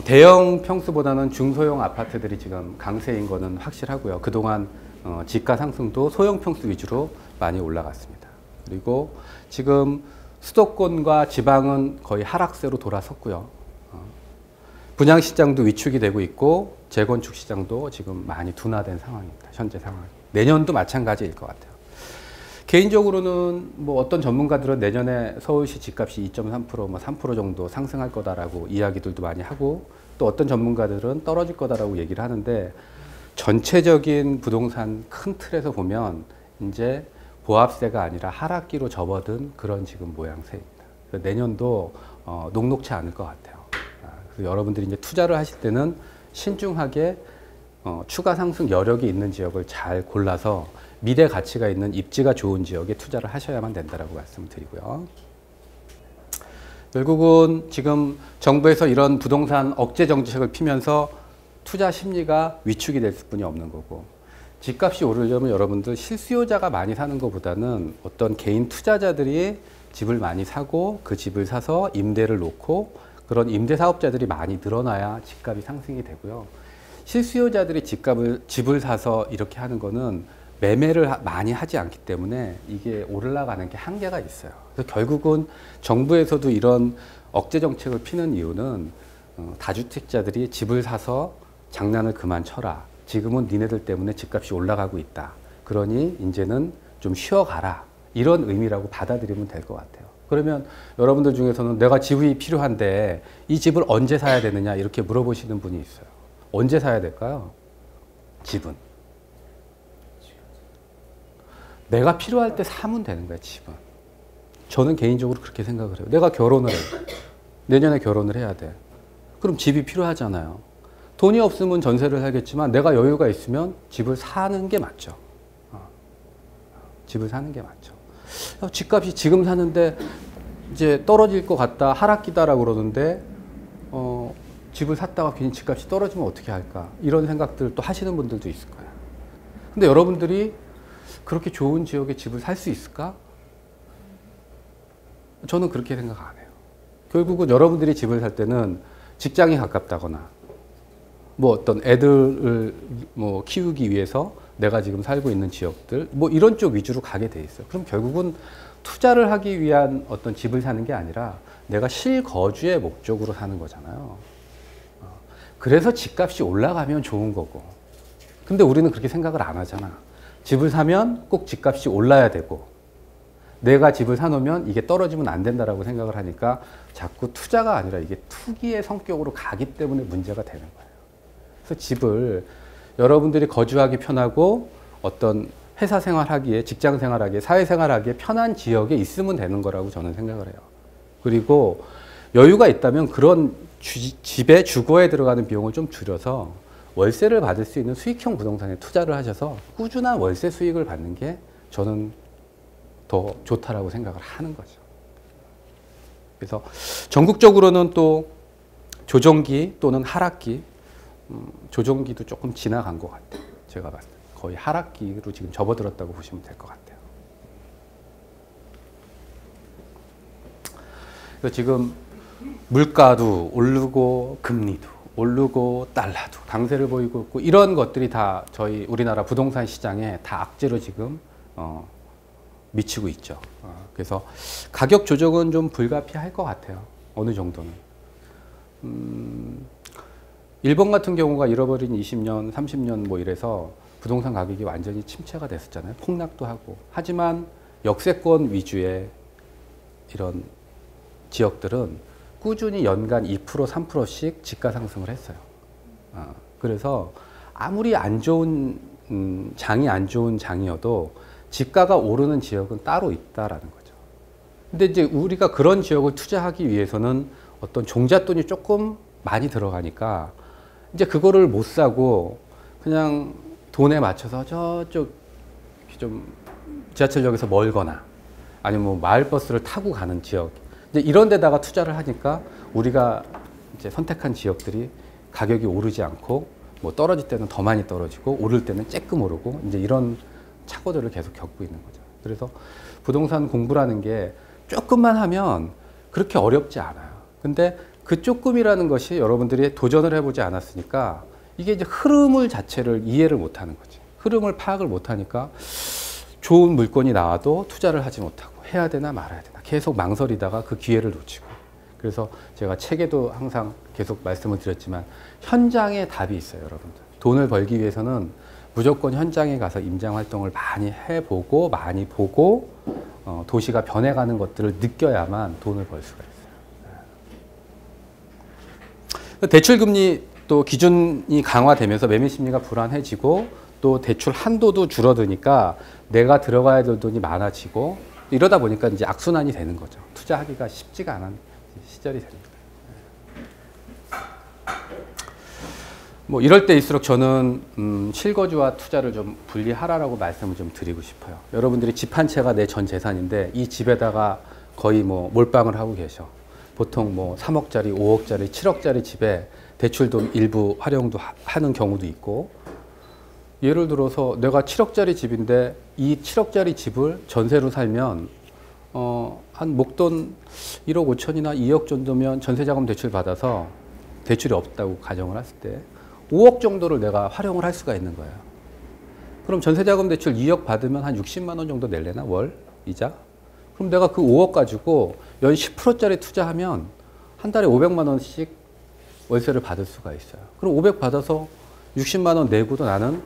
대형 평수보다는 중소형 아파트들이 지금 강세인 거는 확실하고요. 그동안 지가 상승도 소형 평수 위주로 많이 올라갔습니다. 그리고 지금 수도권과 지방은 거의 하락세로 돌아섰고요. 분양 시장도 위축이 되고 있고 재건축 시장도 지금 많이 둔화된 상황입니다. 현재 상황. 내년도 마찬가지일 것 같아요. 개인적으로는 뭐 어떤 전문가들은 내년에 서울시 집값이 2.3%, 뭐 3% 정도 상승할 거다라고 이야기들도 많이 하고, 또 어떤 전문가들은 떨어질 거다라고 얘기를 하는데, 전체적인 부동산 큰 틀에서 보면 이제 보합세가 아니라 하락기로 접어든 그런 지금 모양새입니다. 내년도 녹록치 않을 것 같아요. 그래서 여러분들이 이제 투자를 하실 때는 신중하게 추가 상승 여력이 있는 지역을 잘 골라서 미래 가치가 있는 입지가 좋은 지역에 투자를 하셔야만 된다라고 말씀을 드리고요. 결국은 지금 정부에서 이런 부동산 억제 정책을 피면서 투자 심리가 위축이 될 수뿐이 없는 거고, 집값이 오르려면 여러분들 실수요자가 많이 사는 것보다는 어떤 개인 투자자들이 집을 많이 사고 그 집을 사서 임대를 놓고 그런 임대 사업자들이 많이 늘어나야 집값이 상승이 되고요. 실수요자들이 집을 사서 이렇게 하는 거는 매매를 많이 하지 않기 때문에 이게 올라가는 게 한계가 있어요. 그래서 결국은 정부에서도 이런 억제 정책을 피는 이유는 다주택자들이 집을 사서 장난을 그만 쳐라. 지금은 니네들 때문에 집값이 올라가고 있다. 그러니 이제는 좀 쉬어가라. 이런 의미라고 받아들이면 될 것 같아요. 그러면 여러분들 중에서는 내가 집이 필요한데 이 집을 언제 사야 되느냐 이렇게 물어보시는 분이 있어요. 언제 사야 될까요? 집은. 내가 필요할 때 사면 되는 거야, 집은. 저는 개인적으로 그렇게 생각을 해요. 내가 결혼을 해. 내년에 결혼을 해야 돼. 그럼 집이 필요하잖아요. 돈이 없으면 전세를 살겠지만 내가 여유가 있으면 집을 사는 게 맞죠. 집을 사는 게 맞죠. 집값이 지금 사는데 이제 떨어질 것 같다, 하락기다라고 그러는데 집을 샀다가 괜히 집값이 떨어지면 어떻게 할까? 이런 생각들 또 하시는 분들도 있을 거예요. 근데 여러분들이 그렇게 좋은 지역에 집을 살 수 있을까? 저는 그렇게 생각 안 해요. 결국은 여러분들이 집을 살 때는 직장이 가깝다거나 뭐 어떤 애들을 뭐 키우기 위해서 내가 지금 살고 있는 지역들 뭐 이런 쪽 위주로 가게 돼 있어요. 그럼 결국은 투자를 하기 위한 어떤 집을 사는 게 아니라 내가 실거주의 목적으로 사는 거잖아요. 그래서 집값이 올라가면 좋은 거고. 근데 우리는 그렇게 생각을 안 하잖아. 집을 사면 꼭 집값이 올라야 되고 내가 집을 사놓으면 이게 떨어지면 안 된다라고 생각을 하니까 자꾸 투자가 아니라 이게 투기의 성격으로 가기 때문에 문제가 되는 거예요. 그래서 집을 여러분들이 거주하기 편하고 어떤 회사 생활하기에, 직장 생활하기에, 사회 생활하기에 편한 지역에 있으면 되는 거라고 저는 생각을 해요. 그리고 여유가 있다면 그런 집의 주거에 들어가는 비용을 좀 줄여서 월세를 받을 수 있는 수익형 부동산에 투자를 하셔서 꾸준한 월세 수익을 받는 게 저는 더 좋다라고 생각을 하는 거죠. 그래서 전국적으로는 또 조정기 또는 하락기, 조정기도 조금 지나간 것 같아요. 제가 봤을 때 거의 하락기로 지금 접어들었다고 보시면 될 것 같아요. 그래서 지금 물가도 오르고 금리도 오르고 달러도 강세를 보이고 있고 이런 것들이 다 저희 우리나라 부동산 시장에 다 악재로 지금 미치고 있죠. 그래서 가격 조정은 좀 불가피할 것 같아요. 어느 정도는. 일본 같은 경우가 잃어버린 20년, 30년 뭐 이래서 부동산 가격이 완전히 침체가 됐었잖아요. 폭락도 하고. 하지만 역세권 위주의 이런 지역들은 꾸준히 연간 2%, 3%씩 지가 상승을 했어요. 그래서 아무리 안 좋은 장이 안 좋은 장이어도 지가가 오르는 지역은 따로 있다라는 거죠. 근데 이제 우리가 그런 지역을 투자하기 위해서는 어떤 종잣돈이 조금 많이 들어가니까 이제 그거를 못 사고 그냥 돈에 맞춰서 저쪽 좀 지하철역에서 멀거나 아니면 뭐 마을버스를 타고 가는 지역 이제 이런 데다가 투자를 하니까 우리가 이제 선택한 지역들이 가격이 오르지 않고 뭐 떨어질 때는 더 많이 떨어지고 오를 때는 쬐끔 오르고 이제 이런 착오들을 계속 겪고 있는 거죠. 그래서 부동산 공부라는 게 조금만 하면 그렇게 어렵지 않아요. 근데 그 조금이라는 것이 여러분들이 도전을 해보지 않았으니까 이게 이제 흐름을 자체를 이해를 못하는 거지. 흐름을 파악을 못하니까 좋은 물건이 나와도 투자를 하지 못하고 해야 되나 말아야 되나 계속 망설이다가 그 기회를 놓치고. 그래서 제가 책에도 항상 계속 말씀을 드렸지만 현장에 답이 있어요, 여러분들. 돈을 벌기 위해서는 무조건 현장에 가서 임장 활동을 많이 해보고 많이 보고 도시가 변해가는 것들을 느껴야만 돈을 벌 수가 있어요. 대출금리 또 기준이 강화되면서 매매 심리가 불안해지고 또 대출 한도도 줄어드니까 내가 들어가야 될 돈이 많아지고 이러다 보니까 이제 악순환이 되는 거죠. 투자하기가 쉽지가 않은 시절이 됩니다. 뭐 이럴 때일수록 저는 실거주와 투자를 좀 분리하라라고 말씀을 좀 드리고 싶어요. 여러분들이 집 한 채가 내 전 재산인데 이 집에다가 거의 뭐 몰빵을 하고 계셔. 보통 뭐 3억짜리, 5억짜리, 7억짜리 집에 대출도 일부 활용도 하는 경우도 있고, 예를 들어서 내가 7억짜리 집인데 이 7억짜리 집을 전세로 살면 한 목돈 1억 5천이나 2억 정도면 전세자금 대출 받아서 대출이 없다고 가정을 했을 때 5억 정도를 내가 활용을 할 수가 있는 거예요. 그럼 전세자금 대출 2억 받으면 한 60만 원 정도 낼래나 월 이자? 그럼 내가 그 5억 가지고 연 10%짜리 투자하면 한 달에 500만 원씩 월세를 받을 수가 있어요. 그럼 500 받아서 60만 원 내고도 나는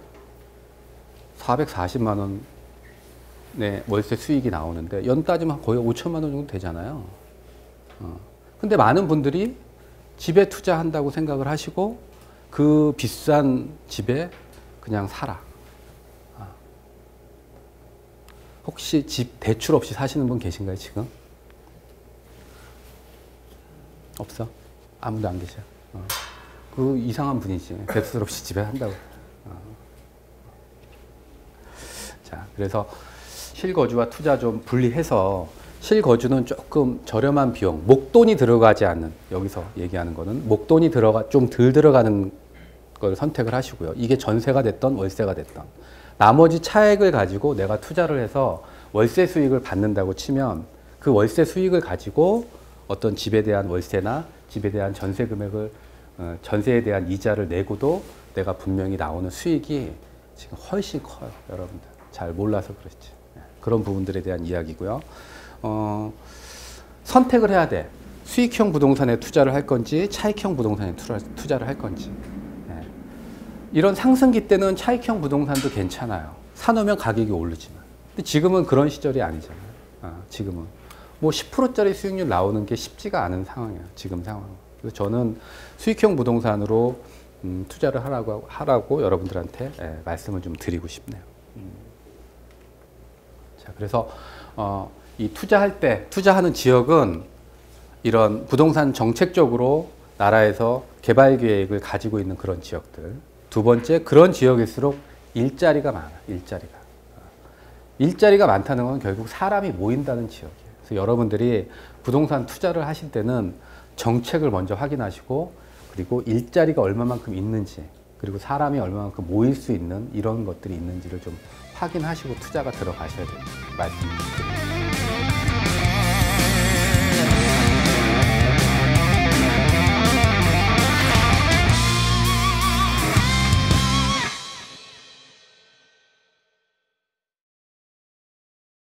440만 원의 월세 수익이 나오는데 연 따지면 거의 5천만 원 정도 되잖아요. 근데 많은 분들이 집에 투자한다고 생각을 하시고 그 비싼 집에 그냥 살아. 혹시 집 대출 없이 사시는 분 계신가요, 지금? 없어? 아무도 안 계셔. 그 이상한 분이지. 대출 없이 집에 한다고. 자, 그래서 실거주와 투자 좀 분리해서 실거주는 조금 저렴한 비용, 목돈이 들어가지 않는, 여기서 얘기하는 거는 목돈이 좀 덜 들어가는 걸 선택을 하시고요. 이게 전세가 됐던 월세가 됐던 나머지 차액을 가지고 내가 투자를 해서 월세 수익을 받는다고 치면 그 월세 수익을 가지고 어떤 집에 대한 월세나 집에 대한 전세 금액을 전세에 대한 이자를 내고도 내가 분명히 나오는 수익이 지금 훨씬 커요. 여러분들 잘 몰라서 그렇지. 그런 부분들에 대한 이야기고요. 선택을 해야 돼. 수익형 부동산에 투자를 할 건지 차익형 부동산에 투자를 할 건지. 이런 상승기 때는 차익형 부동산도 괜찮아요. 사놓으면 가격이 오르지만. 근데 지금은 그런 시절이 아니잖아요. 지금은 뭐 10%짜리 수익률 나오는 게 쉽지가 않은 상황이에요. 지금 상황. 그래서 저는 수익형 부동산으로 투자를 하라고 여러분들한테 말씀을 좀 드리고 싶네요. 자, 그래서 이 투자하는 지역은 이런 부동산 정책적으로 나라에서 개발 계획을 가지고 있는 그런 지역들. 두 번째, 그런 지역일수록 일자리가 많아. 일자리가 많다는 건 결국 사람이 모인다는 지역이에요. 그래서 여러분들이 부동산 투자를 하실 때는 정책을 먼저 확인하시고, 그리고 일자리가 얼마만큼 있는지, 그리고 사람이 얼마만큼 모일 수 있는 이런 것들이 있는지를 좀 확인하시고 투자가 들어가셔야 됩니다. 말씀드립니다.